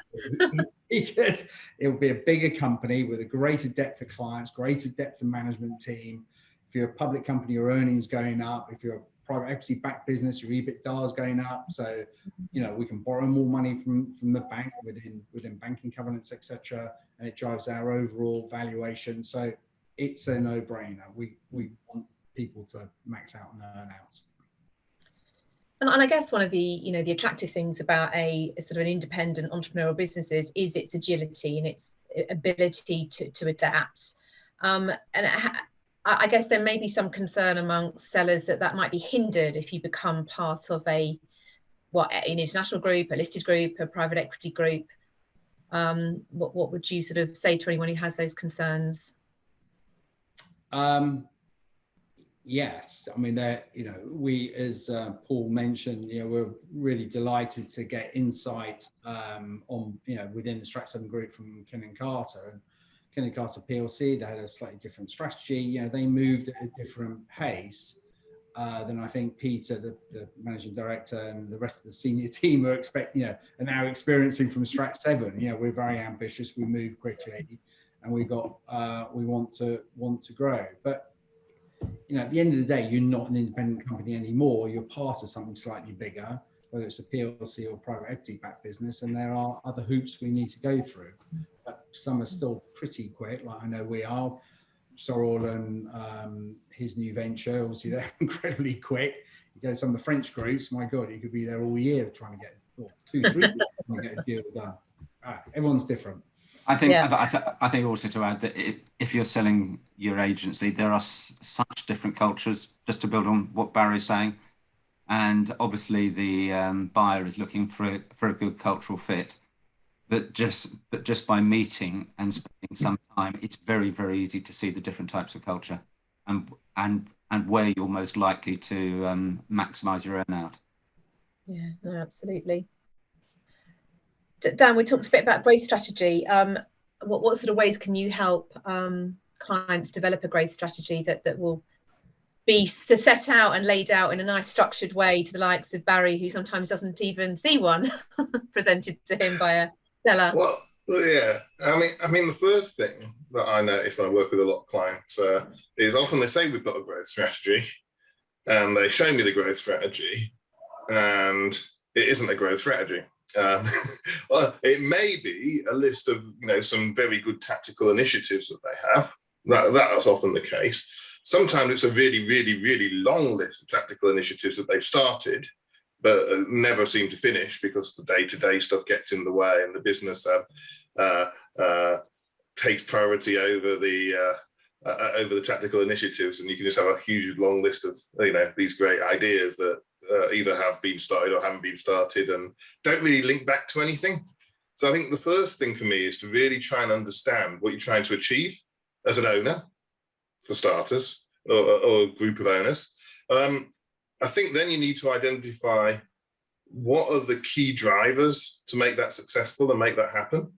Because it will be a bigger company with a greater depth of clients, greater depth of management team. If you're a public company, your earnings going up. If you're a private equity backed business, your EBITDA is going up. So, we can borrow more money from the bank within banking covenants, etc., and it drives our overall valuation. So it's a no-brainer. We want people to max out on their earn-outs. And I guess one of the the attractive things about a sort of an independent entrepreneurial business is its agility and its ability to adapt. And I guess there may be some concern amongst sellers that might be hindered if you become part of an international group, a listed group, a private equity group. What would you sort of say to anyone who has those concerns? Yes, I mean, we, as Paul mentioned, we're really delighted to get insight on, within the STRAT7 group from Ken & Carter. And Ken & Carter PLC, they had a slightly different strategy. They moved at a different pace than I think Peter, the managing director, and the rest of the senior team are now experiencing from STRAT7. We're very ambitious, we move quickly, and we want to grow. But at the end of the day, you're not an independent company anymore. You're part of something slightly bigger, whether it's a PLC or private equity backed business, and there are other hoops we need to go through. But some are still pretty quick, like I know we are. Sorrel and his new venture, obviously they're incredibly quick. You go to some of the French groups, my God, you could be there all year trying to get 2-3 years to get a deal done. Everyone's different. I think also to add that if you're selling your agency, there are such different cultures, just to build on what Barry's saying. And obviously the buyer is looking for a good cultural fit. But just by meeting and spending some time, it's very, very easy to see the different types of culture and where you're most likely to maximise your earn-out. Yeah, no, absolutely. Dan, we talked a bit about growth strategy. What sort of ways can you help clients develop a growth strategy that will be set out and laid out in a nice structured way to the likes of Barry, who sometimes doesn't even see one presented to him by Stella? Well, yeah. I mean, the first thing that I notice when I work with a lot of clients is often they say we've got a growth strategy, and they show me the growth strategy, and it isn't a growth strategy. Well, it may be a list of some very good tactical initiatives that they have. That's often the case. Sometimes it's a really, really, really long list of tactical initiatives that they've started, but never seem to finish because the day-to-day stuff gets in the way, and the business takes priority over the tactical initiatives, and you can just have a huge long list of these great ideas that either have been started or haven't been started and don't really link back to anything. So I think the first thing for me is to really try and understand what you're trying to achieve as an owner, for starters, or a group of owners. I think then you need to identify what are the key drivers to make that successful and make that happen.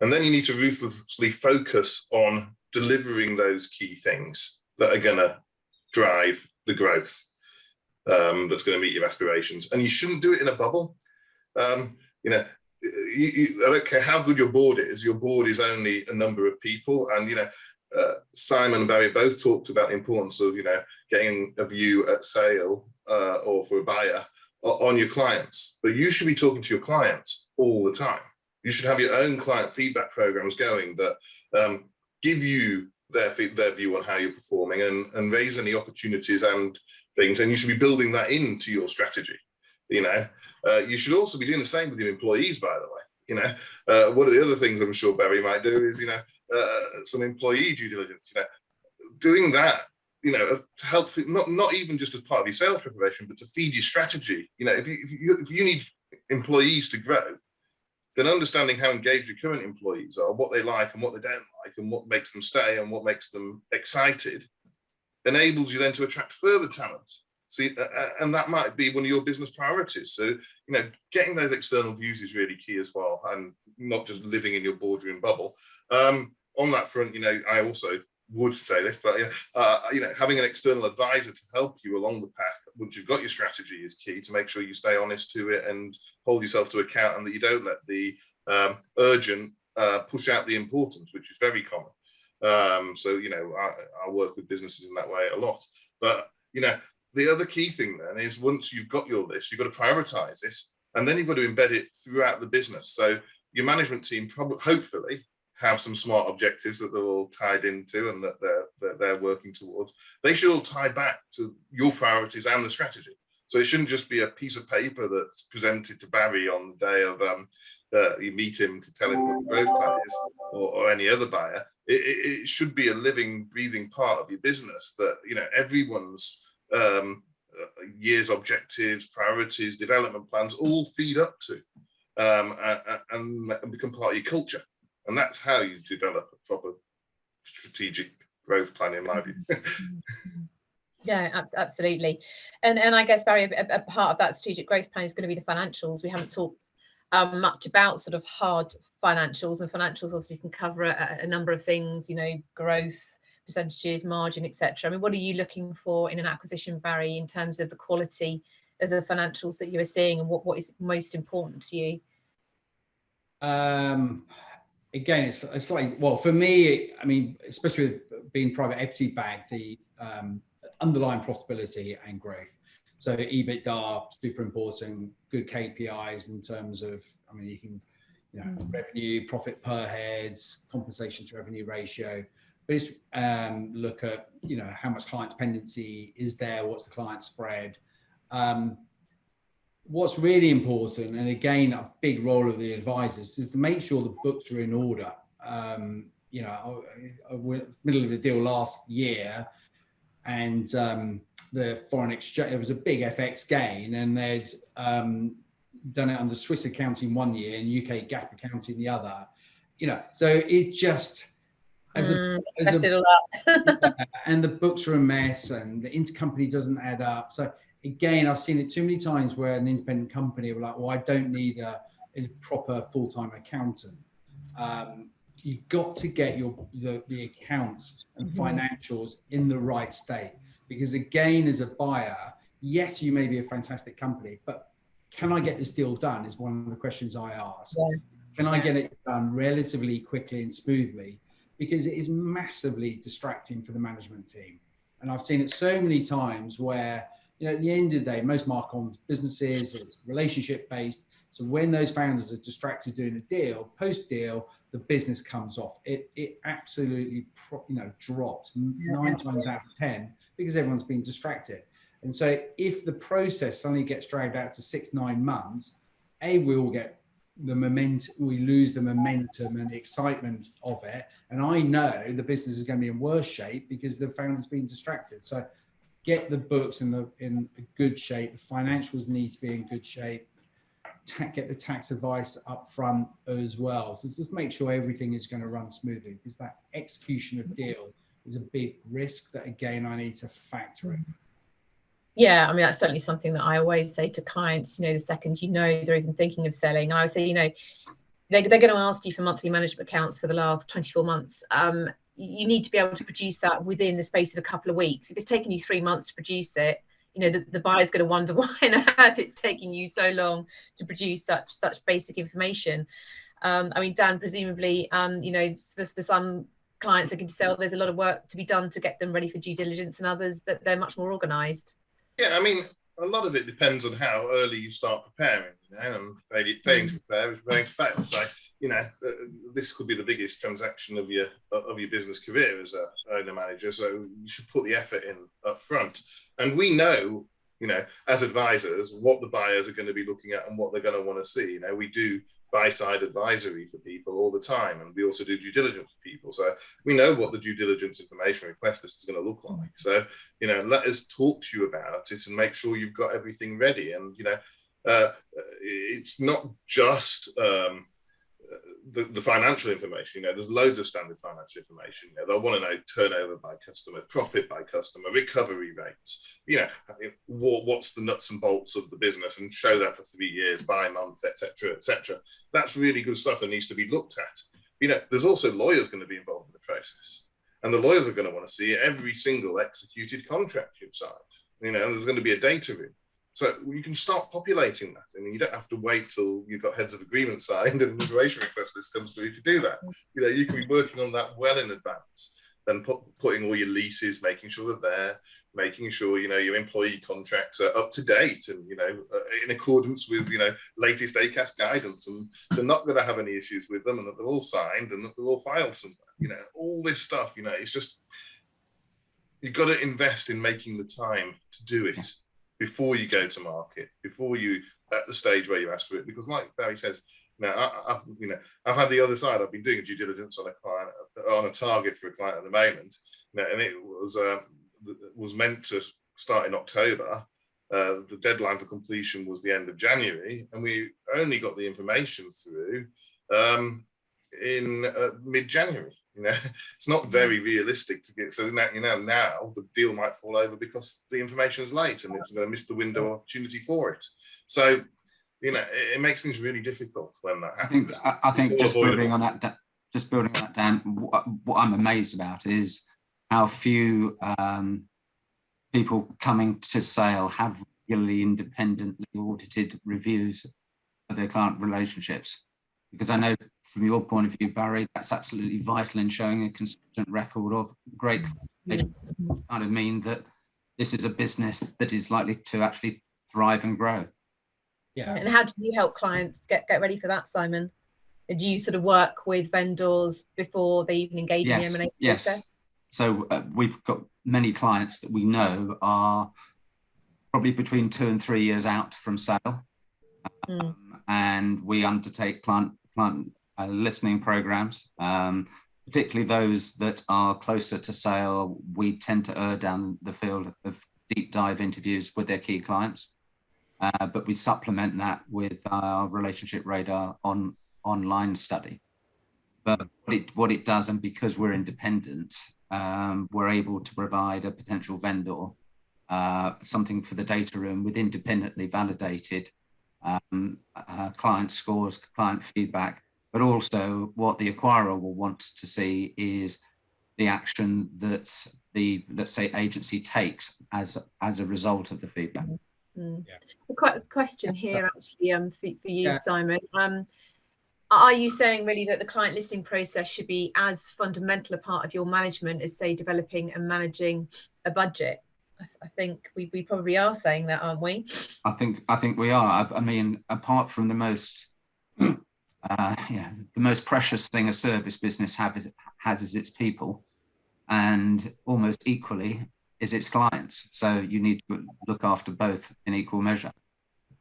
And then you need to ruthlessly focus on delivering those key things that are going to drive the growth that's going to meet your aspirations. And you shouldn't do it in a bubble. I don't care how good your board is only a number of people. And, Simon and Barrie both talked about the importance of, getting a view at sale or for a buyer on your clients. But you should be talking to your clients all the time. You should have your own client feedback programs going that give you their view on how you're performing and raise any opportunities and things. And you should be building that into your strategy. You should also be doing the same with your employees, by the way. One of the other things I'm sure Barrie might do is, some employee due diligence, doing that, to help, not even just as part of your sales preparation, but to feed your strategy. If you need employees to grow, then understanding how engaged your current employees are, what they like and what they don't like, and what makes them stay and what makes them excited, enables you then to attract further talent. See, and that might be one of your business priorities. So, getting those external views is really key as well, and not just living in your boardroom bubble. On that front, I also would say this, but having an external advisor to help you along the path once you've got your strategy is key, to make sure you stay honest to it and hold yourself to account, and that you don't let the urgent push out the important, which is very common. I work with businesses in that way a lot. But the other key thing then is, once you've got your list, you've got to prioritize it, and then you've got to embed it throughout the business. So your management team hopefully have some smart objectives that they're all tied into and that they're working towards. They should all tie back to your priorities and the strategy. So it shouldn't just be a piece of paper that's presented to Barrie on the day of you meet him to tell him what the growth plan is, or any other buyer. It should be a living, breathing part of your business that everyone's year's objectives, priorities, development plans all feed up to and become part of your culture. And that's how you develop a proper strategic growth plan, in my view. Yeah, absolutely. And I guess, Barrie, a part of that strategic growth plan is going to be the financials. We haven't talked much about sort of hard financials, and financials obviously can cover a number of things, growth, percentages, margin, etc. I mean, what are you looking for in an acquisition, Barrie, in terms of the quality of the financials that you are seeing, and what is most important to you? Again, it's like, well, for me, I mean, especially with being private equity backed, the underlying profitability and growth. So EBITDA, super important, good KPIs in terms of, I mean, you can, revenue, profit per head, compensation to revenue ratio, but it's look at, how much client dependency is there, what's the client spread. What's really important, and again, a big role of the advisors, is to make sure the books are in order. I was middle of the deal last year, and the foreign exchange, there was a big FX gain, and they'd done it under Swiss accounting one year and UK GAAP accounting the other. So it just and the books are a mess, and the intercompany doesn't add up. So again, I've seen it too many times where an independent company will like, well, I don't need a proper full-time accountant. You've got to get the accounts and financials in the right state, because again, as a buyer, yes, you may be a fantastic company, but can I get this deal done is one of the questions I ask. Can I get it done relatively quickly and smoothly? Because it is massively distracting for the management team. And I've seen it so many times where, you know, at the end of the day, most marcom businesses, it's relationship based. So when those founders are distracted doing a deal, post deal, the business comes off. It absolutely, drops 9 times out of 10 because everyone's been distracted. And so if the process suddenly gets dragged out to 6-9 months, we will get the momentum, we lose the momentum and the excitement of it. And I know the business is going to be in worse shape because the founder's been distracted. So get the books in good shape. The financials need to be in good shape. Get the tax advice up front as well. So just make sure everything is going to run smoothly, because that execution of deal is a big risk that, again, I need to factor in. Yeah, I mean, that's certainly something that I always say to clients, you know, the second you know they're even thinking of selling, I would say, you know, they're going to ask you for monthly management accounts for the last 24 months. You need to be able to produce that within the space of a couple of weeks. If it's taking you 3 months to produce it, you know, the buyer's going to wonder why on earth it's taking you so long to produce such basic information. I mean, Dan, presumably, you know, for some clients looking to sell, there's a lot of work to be done to get them ready for due diligence, and others that they're much more organised. Yeah, I mean, a lot of it depends on how early you start preparing, you know, and failing to prepare is preparing to fail. So, you know, this could be the biggest transaction of your business career as a owner manager. So you should put the effort in up front. And we know, you know, as advisors, what the buyers are going to be looking at and what they're going to want to see. You know, we do buy-side advisory for people all the time, and we also do due diligence for people. So we know what the due diligence information request list is going to look like. So, you know, let us talk to you about it and make sure you've got everything ready. And, you know, it's not just the financial information. You know, there's loads of standard financial information. You know, they'll want to know turnover by customer, profit by customer, recovery rates, you know, what's the nuts and bolts of the business, and show that for 3 years, by month, etc., etc. That's really good stuff that needs to be looked at. You know, there's also lawyers going to be involved in the process, and the lawyers are going to want to see every single executed contract you've signed. You know, and there's going to be a data room. So you can start populating that. I mean, you don't have to wait till you've got heads of agreement signed and the duration request list comes through to do that. You know, you can be working on that well in advance, then putting all your leases, making sure they're there, making sure, you know, your employee contracts are up to date and, you know, in accordance with, you know, latest ACAS guidance, and they're not going to have any issues with them, and that they're all signed and that they're all filed somewhere. You know, all this stuff, you know, it's just, you've got to invest in making the time to do it before you go to market, before you at the stage where you ask for it. Because like Barry says, I've had the other side. I've been doing a due diligence on a client, on a target for a client at the moment, you know, and it was meant to start in October. The deadline for completion was the end of January, and we only got the information through in mid-January. You know, it's not very realistic to get. So now, you know, now the deal might fall over because the information is late and it's going to miss the window of opportunity for it. So, you know, it makes things really difficult when that happens. I think just building on that, Dan, what I'm amazed about is how few people coming to sale have regularly independently audited reviews of their client relationships. Because I know from your point of view, Barry, that's absolutely vital in showing a consistent record of great relationships. Kind of mean that this is a business that is likely to actually thrive and grow. Yeah. And how do you help clients get ready for that, Simon? Do you sort of work with vendors before they even engage in the M&A process? Yes. So we've got many clients that we know are probably between 2 and 3 years out from sale. And we undertake client listening programs, particularly those that are closer to sale. We tend to err down the field of deep dive interviews with their key clients, but we supplement that with our Relationship Radar online study. But what it does, and because we're independent, we're able to provide a potential vendor something for the data room with independently validated client scores, client feedback, but also what the acquirer will want to see is the action that the, let's say, agency takes as a result of the feedback. A question here actually for you, Simon. Are you saying really that the client listing process should be as fundamental a part of your management as, say, developing and managing a budget? I think we probably are saying that, aren't we? I think we are. I mean, apart from the most the most precious thing a service business has is its people, and almost equally is its clients. So you need to look after both in equal measure.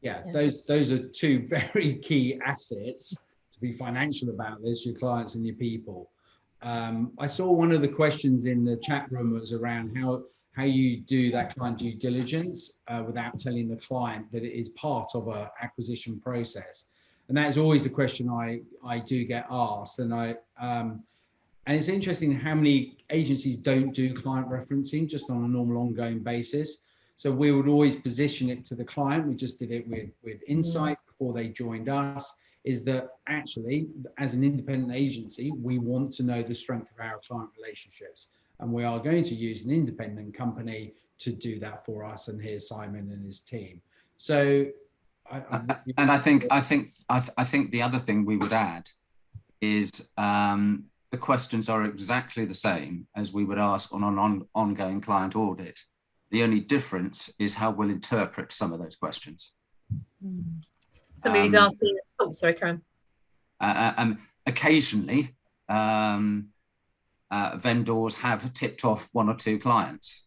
Yeah, those are two very key assets to be financial about this, your clients and your people. I saw one of the questions in the chat room was around how you do that client due diligence without telling the client that it is part of an acquisition process. And that is always the question I do get asked. And it's interesting how many agencies don't do client referencing just on a normal ongoing basis. So we would always position it to the client. We just did it with Insight before they joined us, is that actually, as an independent agency, we want to know the strength of our client relationships. And we are going to use an independent company to do that for us. And here's Simon and his team. So, I think the other thing we would add is the questions are exactly the same as we would ask on an ongoing client audit. The only difference is how we'll interpret some of those questions. Somebody's asking, oh, sorry, Karen. Occasionally, vendors have tipped off one or two clients.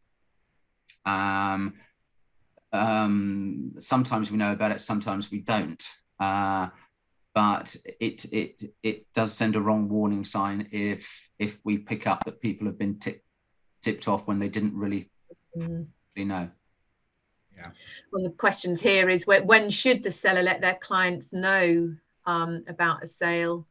Sometimes we know about it, sometimes we don't. But it does send a wrong warning sign if we pick up that people have been tipped off when they didn't really know. Yeah. Well, the questions here is when should the seller let their clients know about a sale,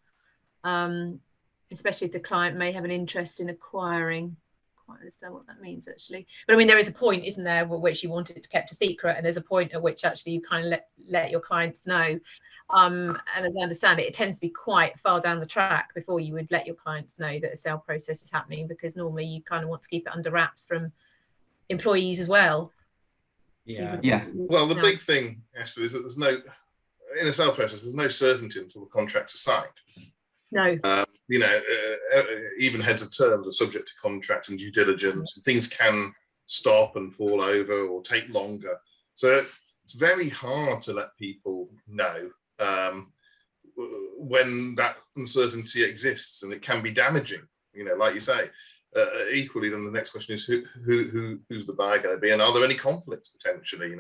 especially if the client may have an interest in acquiring. Quite understand what that means actually, but I mean there is a point, isn't there, which you want it kept a secret, and there's a point at which actually you kind of let your clients know. And as I understand it, it tends to be quite far down the track before you would let your clients know that a sale process is happening, because normally you kind of want to keep it under wraps from employees as well. Yeah. Well, the big thing, Esther, is that there's no, in a sale process, there's no certainty until the contracts are signed. No. Even heads of terms are subject to contract and due diligence. And things can stop and fall over or take longer. So it's very hard to let people know when that uncertainty exists, and it can be damaging. Like you say. Equally, then the next question is who's the buyer going to be, and are there any conflicts potentially?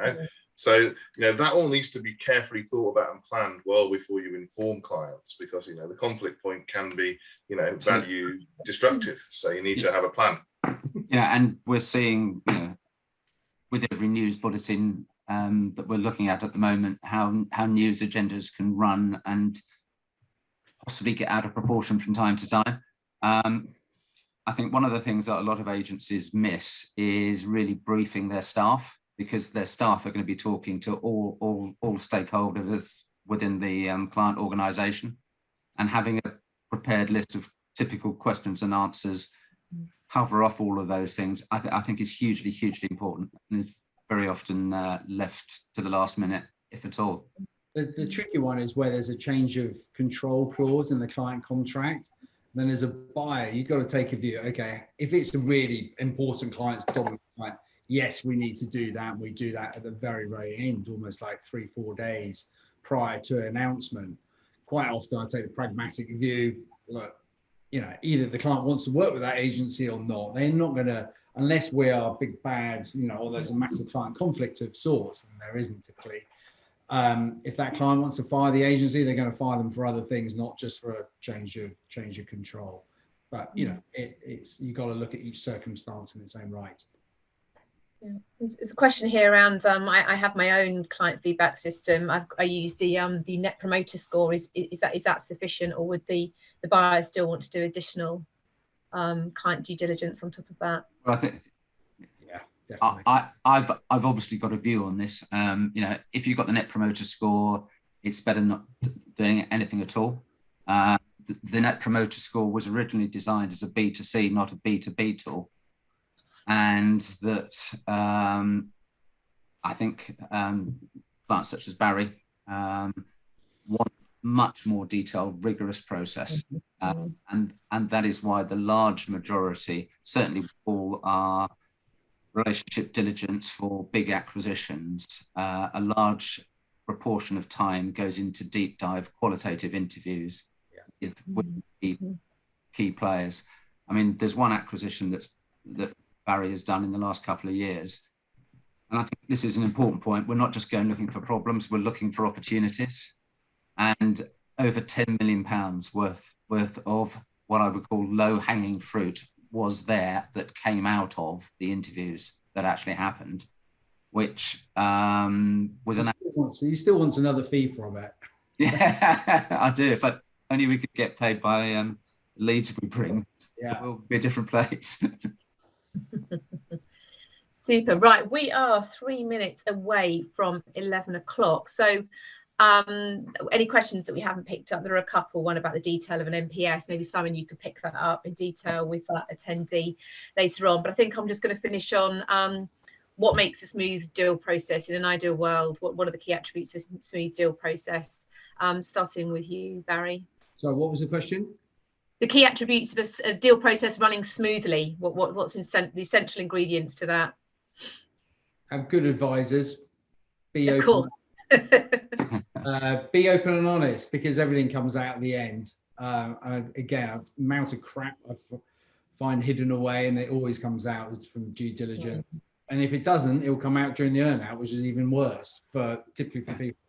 So that all needs to be carefully thought about and planned well before you inform clients, because the conflict point can be value destructive. So you need to have a plan. And we're seeing with every news bulletin that we're looking at the moment how news agendas can run and possibly get out of proportion from time to time. I think one of the things that a lot of agencies miss is really briefing their staff, because their staff are going to be talking to all stakeholders within the client organisation, and having a prepared list of typical questions and answers, cover off all of those things, I think is hugely important, and it's very often left to the last minute, if at all. The tricky one is where there's a change of control clause in the client contract. Then as a buyer, you've got to take a view. Okay, if it's a really important client, dominant client, yes, we need to do that. We do that at the very, very end, almost like 3-4 days prior to an announcement. Quite often, I take the pragmatic view. Look, either the client wants to work with that agency or not. They're not going to, unless we are big bad, or there's a massive client conflict of sorts, and there isn't typically. If that client wants to fire the agency, they're going to fire them for other things, not just for a change of control. But it's you've got to look at each circumstance in its own right. Yeah. There's a question here around. I have my own client feedback system. I use the Net Promoter Score. Is that sufficient, or would the buyer still want to do additional client due diligence on top of that? Well, I think. Definitely. I've obviously got a view on this. If you've got the Net Promoter Score, it's better not doing anything at all. The Net Promoter Score was originally designed as a B2C, not a B2B tool, and that I think clients such as Barrie want much more detailed, rigorous process. And that is why the large majority, certainly all our relationship diligence for big acquisitions, a large proportion of time goes into deep dive qualitative interviews with key players. I mean, there's one acquisition that Barrie has done in the last couple of years. And I think this is an important point. We're not just going looking for problems, we're looking for opportunities. And over £10 million worth of what I would call low-hanging fruit was there that came out of the interviews that actually happened, which was an... He still wants another fee from it. Yeah, I do. If only we could get paid by leads we bring, it will be a different place. Super. Right, we are 3 minutes away from 11 o'clock. So any questions that we haven't picked up? There are a couple. One about the detail of an NPS. Maybe Simon, you could pick that up in detail with that attendee later on. But I think I'm just going to finish on what makes a smooth deal process in an ideal world. What are the key attributes of a smooth deal process? Starting with you, Barrie. So what was the question? The key attributes of a deal process running smoothly. What's the essential ingredients to that? Have good advisors. Be of open. Course. Be open and honest, because everything comes out at the end. Again, amount of crap I find hidden away, and it always comes out from due diligence. And if it doesn't, it will come out during the earnout, which is even worse. But typically for people,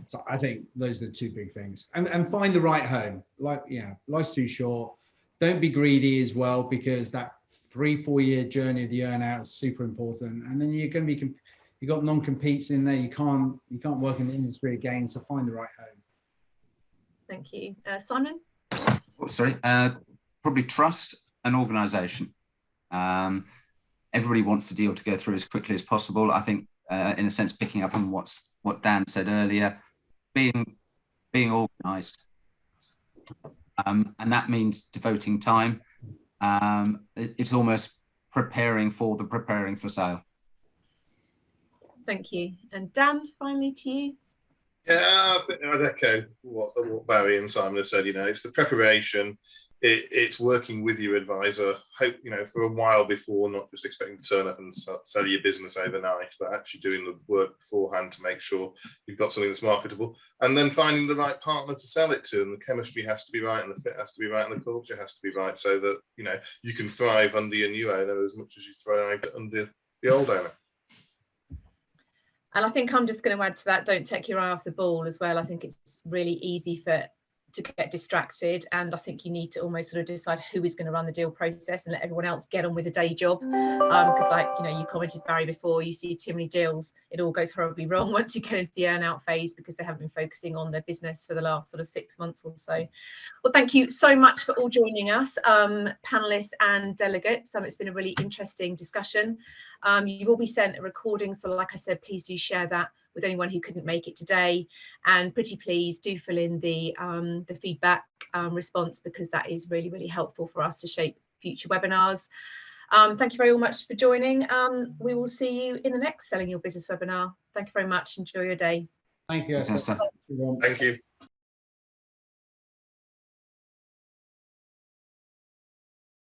so I think those are the two big things. And find the right home. Life's too short. Don't be greedy as well, because that 3-4 year journey of the earnout is super important. And then you're going to be, you've got non-competes in there. You can't work in the industry again. So find the right home. Thank you, Simon. Oh, sorry, probably trust and organisation. Everybody wants the deal to go through as quickly as possible. I think, in a sense, picking up on what Dan said earlier, being organised, and that means devoting time. It's almost preparing for sale. Thank you. And Dan, finally to you. Yeah, I think I'd echo what Barrie and Simon have said. It's the preparation. It's working with your advisor, for a while before, not just expecting to turn up and sell your business overnight, but actually doing the work beforehand to make sure you've got something that's marketable, and then finding the right partner to sell it to. And the chemistry has to be right, and the fit has to be right, and the culture has to be right, so that you can thrive under your new owner as much as you thrive under the old owner. And I think I'm just going to add to that, don't take your eye off the ball as well. I think it's really easy to get distracted, and I think you need to almost sort of decide who is going to run the deal process and let everyone else get on with the day job, because you commented, Barrie, before, you see too many deals, it all goes horribly wrong once you get into the earn out phase, because they haven't been focusing on their business for the last sort of 6 months or so. Well, thank you so much for all joining us, panelists and delegates. It's been a really interesting discussion. You will be sent a recording, so like I said, please do share that with anyone who couldn't make it today, and pretty please do fill in the feedback response, because that is really, really helpful for us to shape future webinars. Thank you very much for joining. We will see you in the next Selling Your Business webinar. Thank you very much. Enjoy your day. Thank you. Thanks, Esther. Thank you.